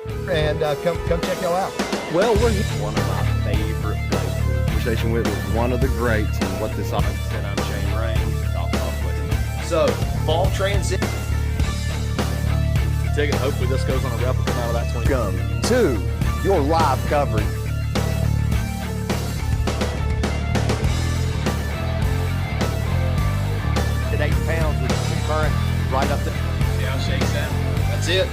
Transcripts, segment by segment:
and come check y'all out. Well, we're here. One of my favorite places. Conversation with one of the greats and what this audience said. I'm Shane Raines. I'll talk with him. So, fall transit. Ticket. Hopefully this goes on a replica out of that 20. Come to your live coverage. At 8 pounds with the current right up there. See how it shakes out? That's it.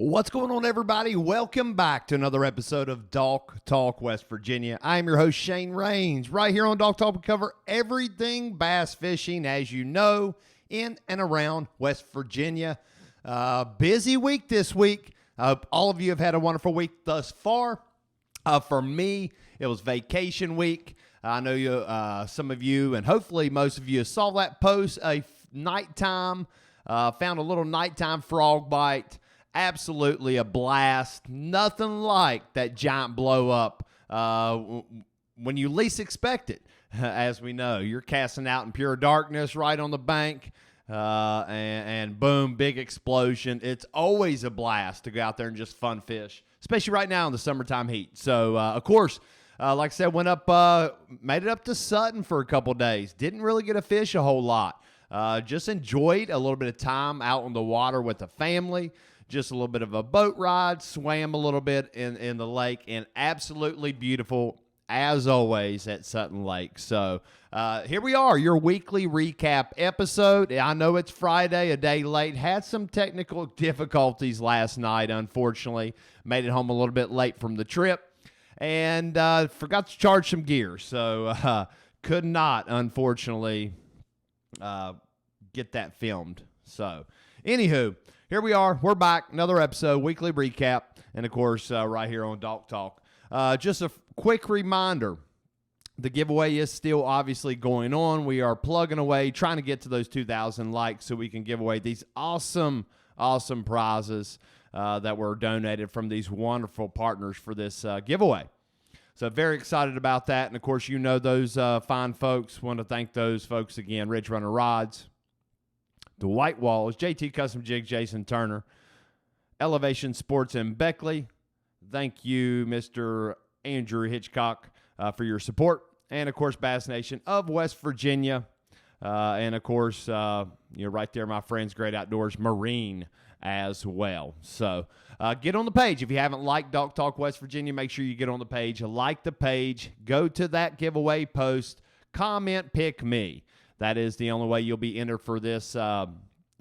What's going on, everybody? Welcome back to another episode of Dog Talk West Virginia. I am your host, Shane Raines. Right here on Dog Talk, we cover everything bass fishing, as you know, in and around West Virginia. Busy week this week. All of you have had a wonderful week thus far. For me, it was vacation week. I know you, some of you, and hopefully most of you saw that post. Found a little nighttime frog bite. Absolutely a blast. Nothing like that giant blow up when you least expect it. As we know, you're casting out in pure darkness right on the bank, and boom, big explosion. It's always a blast to go out there and just fun fish, especially right now in the summertime heat. So, of course, like I said, made it up to Sutton for a couple days. Didn't really get to fish a whole lot. Just enjoyed a little bit of time out on the water with the family. Just a little bit of a boat ride, swam a little bit in the lake, and absolutely beautiful, as always, at Sutton Lake. So here we are, your weekly recap episode. I know it's Friday, a day late. Had some technical difficulties last night, unfortunately. Made it home a little bit late from the trip, and forgot to charge some gear. So could not, unfortunately, get that filmed. So anywho, here we are. We're back. Another episode, weekly recap, and, of course, right here on Dog Talk. Just a quick reminder, the giveaway is still obviously going on. We are plugging away, trying to get to those 2,000 likes so we can give away these awesome, awesome prizes that were donated from these wonderful partners for this giveaway. So very excited about that. And, of course, you know those fine folks. Want to thank those folks again, Ridge Runner Rods, The White Walls, JT Custom Jigs, Jason Turner, Elevation Sports in Beckley. Thank you, Mr. Andrew Hitchcock, for your support. And, of course, Bass Nation of West Virginia. And, of course, right there, my friends, Great Outdoors Marine as well. So get on the page. If you haven't liked Dog Talk West Virginia, make sure you get on the page. Like the page. Go to that giveaway post. Comment, pick me. That is the only way you'll be entered for this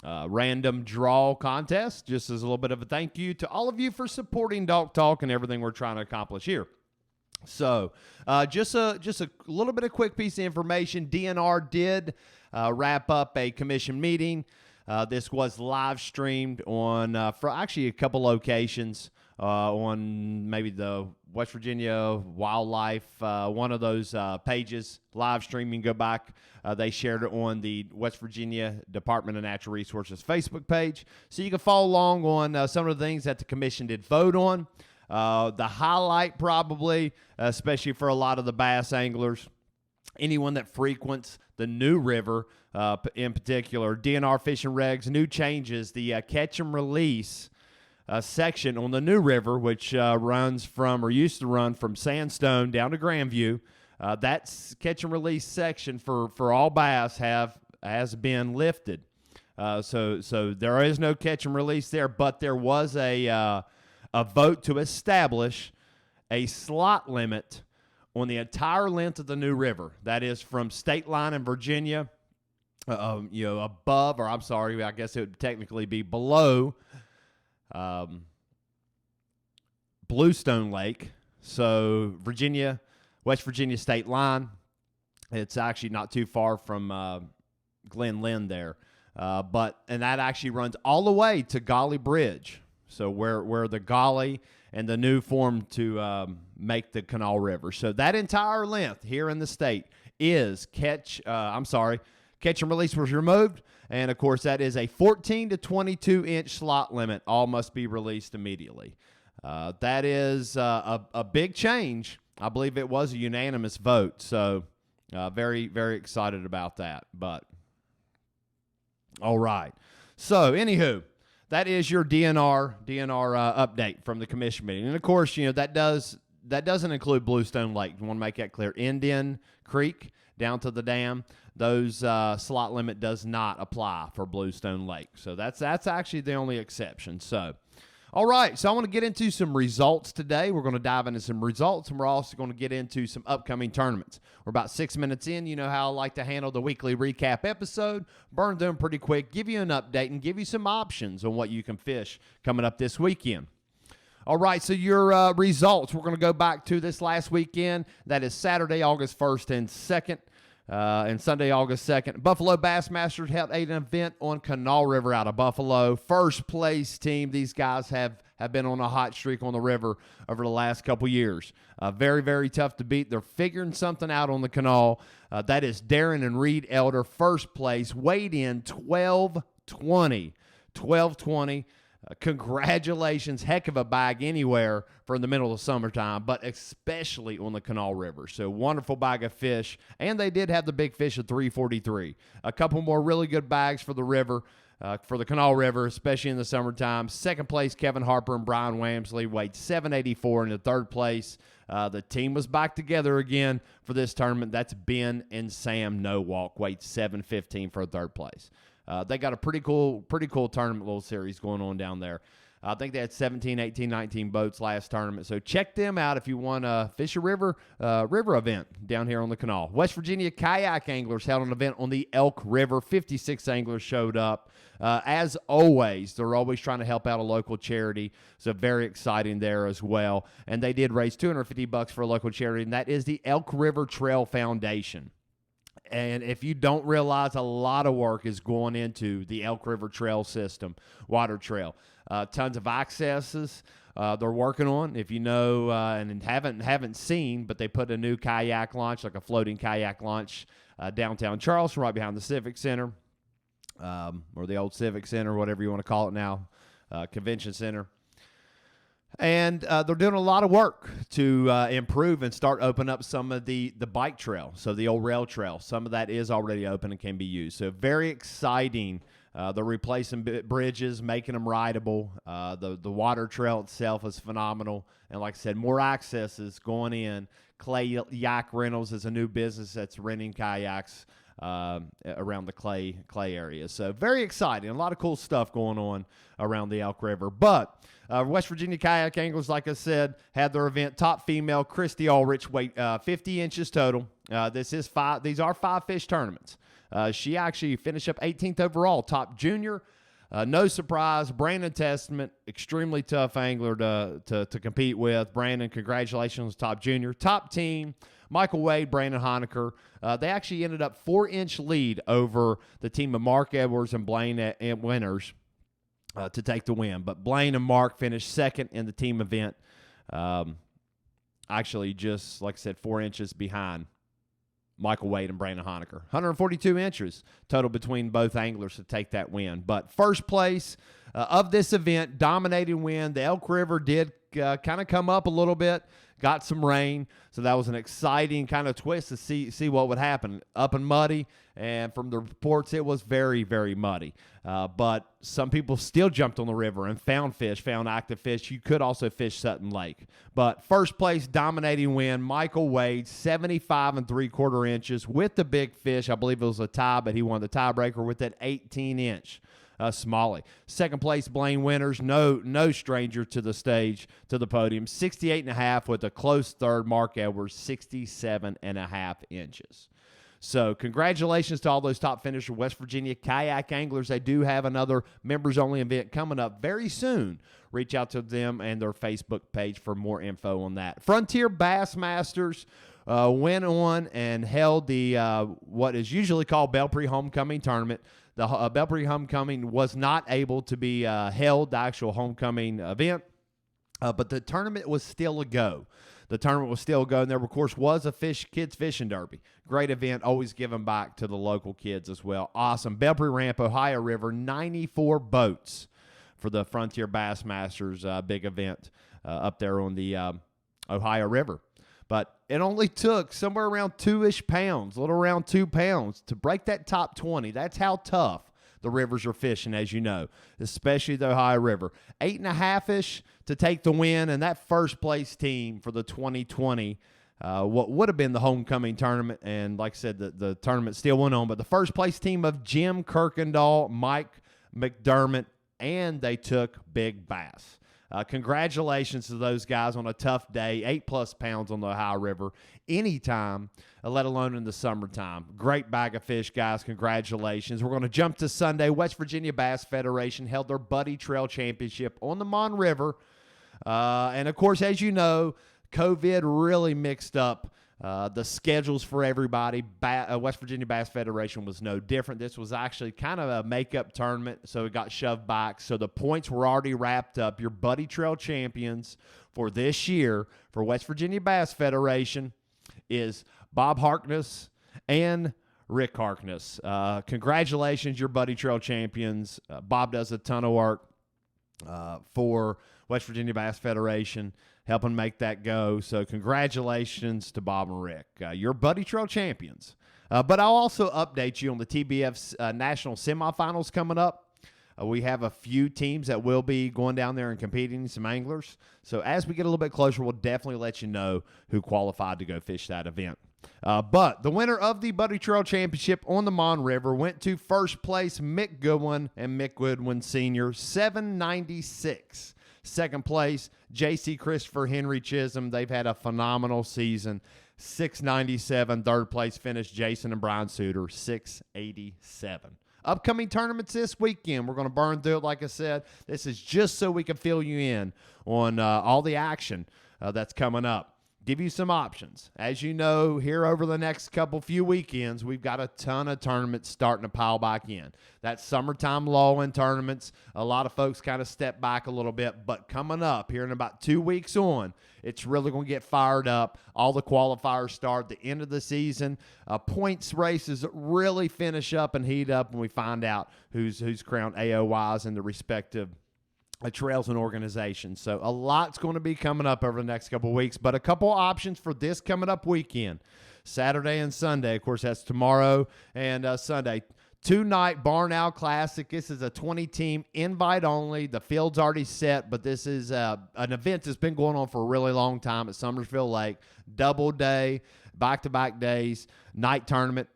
random draw contest. Just as a little bit of a thank you to all of you for supporting Dog Talk and everything we're trying to accomplish here. So just a little bit of quick piece of information. DNR did wrap up a commission meeting. This was live streamed on for actually a couple locations on maybe the West Virginia Wildlife, one of those pages, live streaming. Go back. They shared it on the West Virginia Department of Natural Resources Facebook page. So you can follow along on some of the things that the commission did vote on. The highlight probably, especially for a lot of the bass anglers, anyone that frequents the New River in particular, DNR Fishing Regs, new changes, the catch and release section on the New River, which runs from, or used to run from Sandstone down to Grandview. That catch and release section for all bass has been lifted. So there is no catch and release there, but there was a vote to establish a slot limit on the entire length of the New River. That is from state line in Virginia, above, or I'm sorry, I guess it would technically be below Bluestone Lake. So West Virginia state line. It's actually not too far from Glen Lynn there. And that actually runs all the way to Golly Bridge. So where the Golly and the new form to make the Kanawha River. So that entire length here in the state is catch and release was removed. And, of course, that is a 14 to 22-inch slot limit. All must be released immediately. That is a big change. I believe it was a unanimous vote. So very, very excited about that. But, all right. So, anywho, that is your DNR update from the commission meeting. And, of course, that doesn't include Bluestone Lake. You want to make that clear. Indian Creek down to the dam, those slot limit does not apply for Bluestone Lake. So that's actually the only exception. So, all right. So I want to get into some results today. We're going to dive into some results, and we're also going to get into some upcoming tournaments. We're about 6 minutes in. You know how I like to handle the weekly recap episode. Burn them pretty quick, give you an update, and give you some options on what you can fish coming up this weekend. All right, so your results, we're going to go back to this last weekend. That is Saturday, August 1st and 2nd, and Sunday, August 2nd. Buffalo Bassmasters held an event on Kanawha River out of Buffalo. First place team. These guys have been on a hot streak on the river over the last couple years. Very, very tough to beat. They're figuring something out on the Kanawha. That is Darren and Reed Elder, first place, weighed in 12:20. 12:20. Congratulations, heck of a bag anywhere for in the middle of the summertime, but especially on the Kanawha River. So wonderful bag of fish, and they did have the big fish at 343. A couple more really good bags for the river, for the Kanawha River, especially in the summertime. Second place, Kevin Harper and Brian Wamsley weighed 784. In the third place, the team was back together again for this tournament. That's Ben and Sam Nowalk, weighed 715 for third place. They got a pretty cool tournament little series going on down there. I think they had 17, 18, 19 boats last tournament. So check them out if you want to fish a river event down here on the Kanawha. West Virginia kayak anglers held an event on the Elk River. 56 anglers showed up. As always, they're always trying to help out a local charity. So very exciting there as well. And they did raise $250 for a local charity, and that is the Elk River Trail Foundation. And if you don't realize, a lot of work is going into the Elk River Trail system, water trail. Tons of accesses they're working on. If you know and haven't seen, but they put a new kayak launch, like a floating kayak launch, downtown Charleston, right behind the Civic Center, or the old Civic Center, whatever you want to call it now, Convention Center. And they're doing a lot of work to improve and start opening up some of the bike trail, so the old rail trail. Some of that is already open and can be used. So very exciting. They're replacing bridges, making them rideable. The water trail itself is phenomenal. And like I said, more accesses going in. Kayak Rentals is a new business that's renting kayaks around the clay area. So very exciting. A lot of cool stuff going on around the Elk River. But West Virginia kayak anglers, like I said, had their event. Top female, Christy Ulrich, weighed 50 inches total. These are 5 fish tournaments. She actually finished up 18th overall, top junior. No surprise, Brandon Testament, extremely tough angler to compete with. Brandon, congratulations, top junior. Top team, Michael Wade, Brandon Honecker. They actually ended up 4-inch lead over the team of Mark Edwards and Blaine Winters to take the win. But Blaine and Mark finished second in the team event. Actually, just like I said, 4 inches behind Michael Wade and Brandon Honecker. 142 inches total between both anglers to take that win. But first place of this event, dominating win. The Elk River did kind of come up a little bit, got some rain. So that was an exciting kind of twist to see what would happen. Up and muddy, and from the reports, it was very, very muddy. But some people still jumped on the river and found active fish. You could also fish Sutton Lake. But first place dominating win, Michael Wade, 75 3/4 inches with the big fish. I believe it was a tie, but he won the tiebreaker with that 18-inch. Smalley. Second place, Blaine Winters, no stranger to the stage, to the podium, 68.5 with a close third, Mark Edwards, 67.5 inches. So congratulations to all those top finishers, West Virginia kayak anglers. They do have another members-only event coming up very soon, reach out to them and their Facebook page for more info on that. Frontier Bassmasters went on and held the what is usually called Belpre Homecoming Tournament. The Belpre Homecoming was not able to be held, the actual homecoming event, but the tournament was still a go. The tournament was still going. There, of course, was a kids fishing derby. Great event, always giving back to the local kids as well. Awesome. Belpre Ramp, Ohio River, 94 boats for the Frontier Bassmasters big event up there on the Ohio River. But it only took somewhere around 2-ish pounds, a little around 2 pounds, to break that top 20. That's how tough the rivers are fishing, as you know, especially the Ohio River. 8.5-ish to take the win, and that first place team for the 2020, what would have been the homecoming tournament, and like I said, the tournament still went on, but the first place team of Jim Kirkendall, Mike McDermott, and they took big bass. Congratulations to those guys on a tough day, 8+ pounds on the Ohio River, anytime, let alone in the summertime. Great bag of fish, guys. Congratulations. We're going to jump to Sunday. West Virginia Bass Federation held their Buddy Trail Championship on the Mon River. And, of course, as you know, COVID really mixed up the schedules for everybody. West Virginia Bass Federation was no different. This was actually kind of a makeup tournament, so it got shoved back. So the points were already wrapped up. Your Buddy Trail champions for this year for West Virginia Bass Federation is Bob Harkness and Rick Harkness. Congratulations, your Buddy Trail champions. Bob does a ton of work for West Virginia Bass Federation, helping make that go. So congratulations to Bob and Rick. You're Buddy Trail champions. But I'll also update you on the TBF National Semifinals coming up. We have a few teams that will be going down there and competing, some anglers. So as we get a little bit closer, we'll definitely let you know who qualified to go fish that event. But the winner of the Buddy Trail Championship on the Mon River went to first place, Mick Goodwin and Mick Goodwin Sr., 796. Second place, J.C. Christopher Henry Chisholm. They've had a phenomenal season, 697. Third place finished Jason and Brian Suter, 687. Upcoming tournaments this weekend. We're going to burn through it, like I said. This is just so we can fill you in on all the action that's coming up. Give you some options. As you know, here over the next few weekends, we've got a ton of tournaments starting to pile back in. That summertime lull in tournaments, a lot of folks kind of step back a little bit, but coming up here in about 2 weeks on, it's really going to get fired up. All the qualifiers start at the end of the season. Points races really finish up and heat up when we find out who's crowned AOYs in the respective trails and organizations. So a lot's going to be coming up over the next couple of weeks, but a couple options for this coming up weekend, Saturday and Sunday. Of course, that's tomorrow and Sunday. 2-night Barn Owl Classic. This is a 20-team invite only. The field's already set, but this is an event that's been going on for a really long time at Summersville Lake. Double day, back-to-back days, night tournament.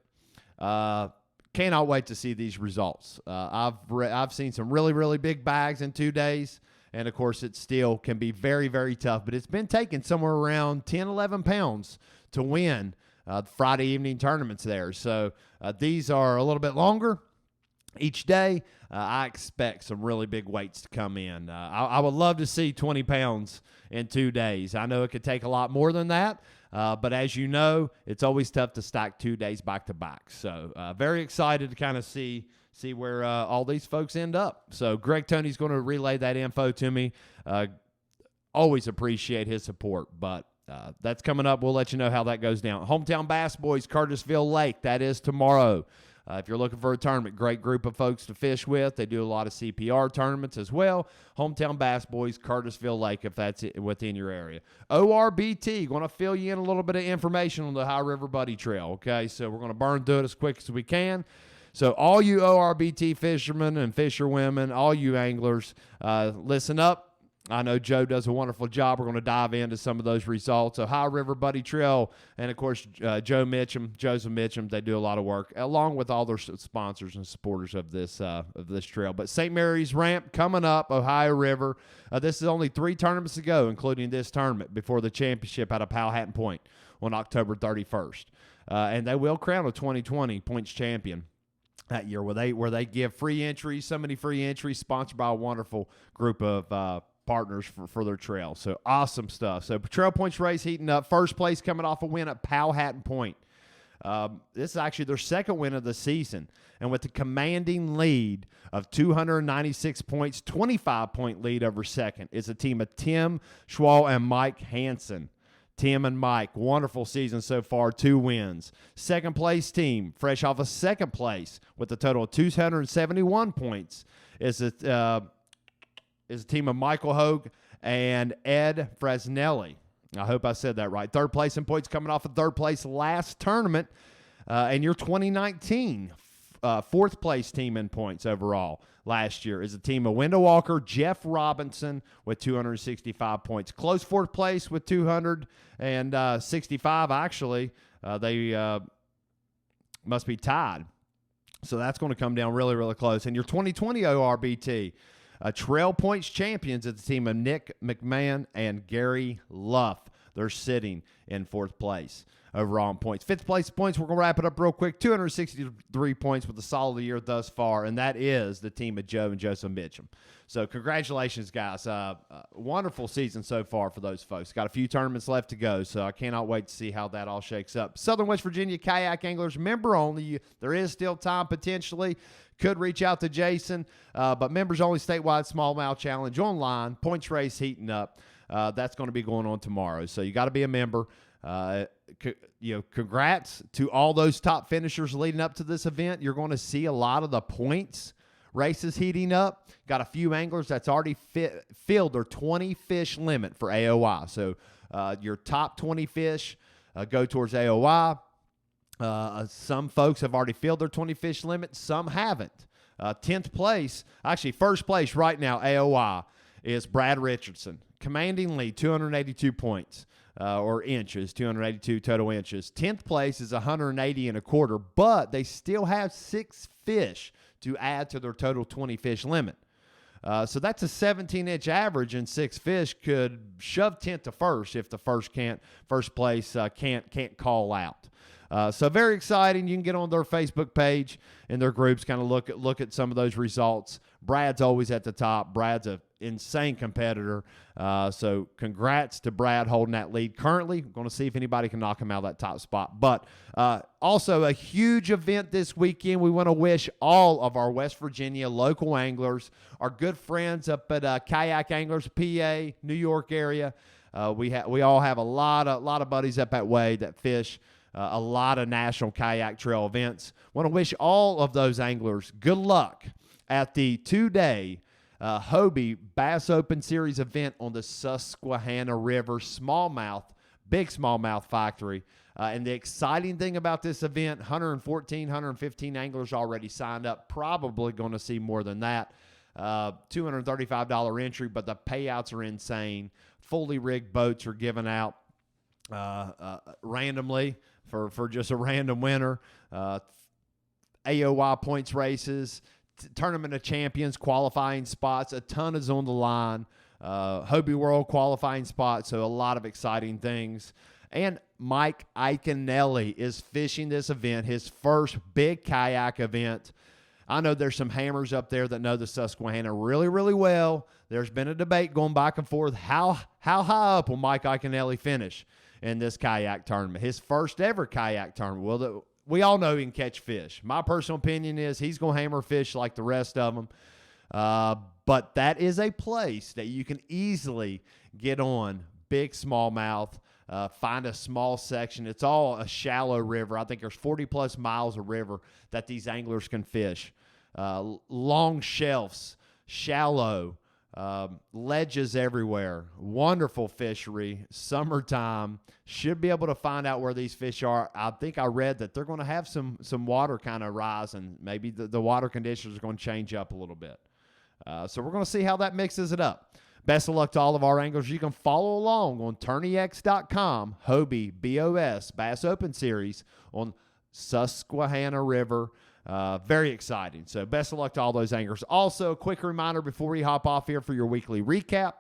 Cannot wait to see these results. I've seen some really, really big bags in 2 days, and, of course, it still can be very, very tough. But it's been taking somewhere around 10, 11 pounds to win Friday evening tournaments there. So these are a little bit longer each day. I expect some really big weights to come in. I would love to see 20 pounds in 2 days. I know it could take a lot more than that. But as you know, it's always tough to stack 2 days back to back. So very excited to kind of see where all these folks end up. So Greg Tony's going to relay that info to me. Always appreciate his support. But that's coming up. We'll let you know how that goes down. Hometown Bass Boys, Curtisville Lake. That is tomorrow. If you're looking for a tournament, great group of folks to fish with. They do a lot of CPR tournaments as well. Hometown Bass Boys, Curtisville Lake, if that's within your area. ORBT, going to fill you in a little bit of information on the High River Buddy Trail, okay? So we're going to burn through it as quick as we can. So all you ORBT fishermen and fisherwomen, all you anglers, listen up. I know Joe does a wonderful job. We're going to dive into some of those results. So High River Buddy Trail, and, of course, Joseph Mitchum, they do a lot of work, along with all their sponsors and supporters of this trail. But St. Mary's Ramp coming up, Ohio River. This is only 3 tournaments to go, including this tournament, before the championship out of Powhatan Point on October 31st. And they will crown a 2020 points champion that year, where they give free entries, so many free entries, sponsored by a wonderful group of partners for their trail. So awesome stuff. So trail points race heating up. First place coming off a win at Powhatan Point. This is actually their second win of the season. And with the commanding lead of 296 points, 25-point lead over second is a team of Tim Schwal and Mike Hansen. Tim and Mike, wonderful season so far, 2 wins. Second place team, fresh off of second place with a total of 271 points, is a team of Michael Hogue and Ed Fresnelli. I hope I said that right. Third place in points coming off of third place last tournament. And your 2019 fourth place team in points overall last year is a team of Wendell Walker, Jeff Robinson with 265 points. Close fourth place with 265, actually. They must be tied. So that's going to come down really, really close. And your 2020 ORBT, Trail Points champions at the team of Nick McMahon and Gary Luff. They're sitting in fourth place overall in points. Fifth place points, we're going to wrap it up real quick. 263 points with a solid year thus far, and that is the team of Joe and Joseph Mitchum. So congratulations, guys. Wonderful season so far for those folks. Got a few tournaments left to go, so I cannot wait to see how that all shakes up. Southern West Virginia Kayak Anglers, member only. There is still time potentially. Could reach out to Jason, but members only statewide smallmouth challenge online. Points race heating up. That's going to be going on tomorrow. So you got to be a member. Congrats to all those top finishers leading up to this event. You're going to see a lot of the points races heating up. Got a few anglers that's already filled their 20 fish limit for AOI. So your top 20 fish go towards AOI. Some folks have already filled their 20 fish limit. Some haven't. 10th place, actually first place right now, AOI, is Brad Richardson. Commanding lead, 282 points, or inches, 282 total inches. 10th place is 180 and a quarter, but they still have 6 fish to add to their total 20 fish limit. So that's a 17-inch average, and 6 fish could shove 10th to first if the first place can't call out. So very exciting. You can get on their Facebook page and their groups, kind of look at some of those results. Brad's always at the top. Brad's an insane competitor. So congrats to Brad holding that lead currently. We're going to see if anybody can knock him out of that top spot. But also a huge event this weekend. We want to wish all of our West Virginia local anglers, our good friends up at Kayak Anglers, PA, New York area. We all have a lot of buddies up that way that fish a lot of national kayak trail events. Want to wish all of those anglers good luck at the 2-day Hobie Bass Open Series event on the Susquehanna River big smallmouth factory. And the exciting thing about this event, 115 anglers already signed up. Probably going to see more than that. $235 entry, but the payouts are insane. Fully rigged boats are given out randomly for just a random winner. AOY points races, Tournament of Champions qualifying spots, a ton is on the line. Hobie World qualifying spots, so a lot of exciting things. And Mike Iaconelli is fishing this event, his first big kayak event. I know there's some hammers up there that know the Susquehanna really, really well. There's been a debate going back and forth. How high up will Mike Iaconelli finish in this kayak tournament? His first ever kayak tournament. Well, we all know he can catch fish. My personal opinion is he's going to hammer fish like the rest of them. But that is a place that you can easily get on big smallmouth, find a small section. It's all a shallow river. I think there's 40-plus miles of river that these anglers can fish. Long shelves, shallow, ledges everywhere. Wonderful fishery. Summertime. Should be able to find out where these fish are. I think I read that they're going to have some water kind of rise, and maybe the water conditions are going to change up a little bit. So we're going to see how that mixes it up. Best of luck to all of our anglers. You can follow along on tourneyx.com, Hobie BOS Bass Open Series on Susquehanna River. Very exciting. So best of luck to all those anglers. Also, a quick reminder before we hop off here for your weekly recap.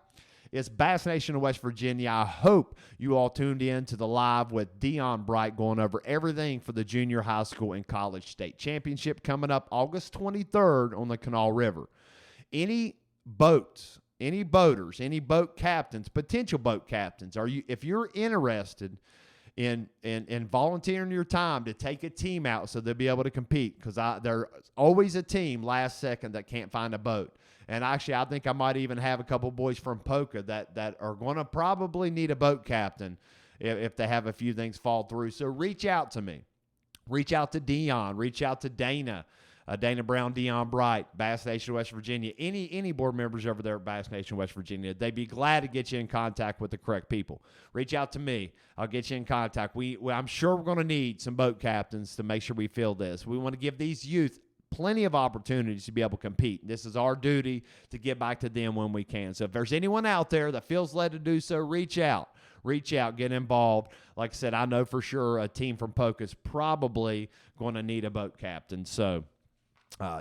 It's Bass Nation of West Virginia. I hope you all tuned in to the live with Dion Bright going over everything for the junior high school and college state championship coming up August 23rd on the Canal River. Any boats any boaters, any boat captains, potential boat captains, if you're interested in volunteering your time to take a team out so they'll be able to compete, because there's always a team last second that can't find a boat. And actually, I think I might even have a couple boys from Poca that are going to probably need a boat captain if they have a few things fall through. So reach out to me. Reach out to Dion. Reach out to Dana. Dana Brown, Dion Bright, Bass Nation, West Virginia. Any board members over there at Bass Nation, West Virginia, they'd be glad to get you in contact with the correct people. Reach out to me. I'll get you in contact. I'm sure we're going to need some boat captains to make sure we fill this. We want to give these youth plenty of opportunities to be able to compete. This is our duty to get back to them when we can. So if there's anyone out there that feels led to do so, reach out. Reach out, get involved. Like I said, I know for sure a team from Poca is probably going to need a boat captain. So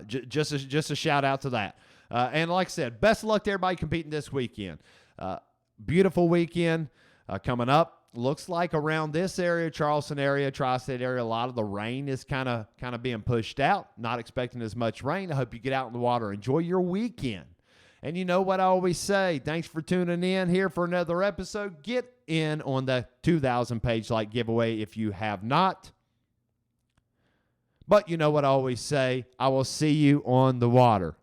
just a shout out to that. And like I said, best of luck to everybody competing this weekend. Beautiful weekend coming up. Looks like around this area, Charleston area, tri-state area, a lot of the rain is kind of being pushed out. Not expecting as much rain. I hope you get out in the water. Enjoy your weekend. And you know what I always say, thanks for tuning in here for another episode. Get in on the 2,000 page like giveaway if you have not. But you know what I always say, I will see you on the water.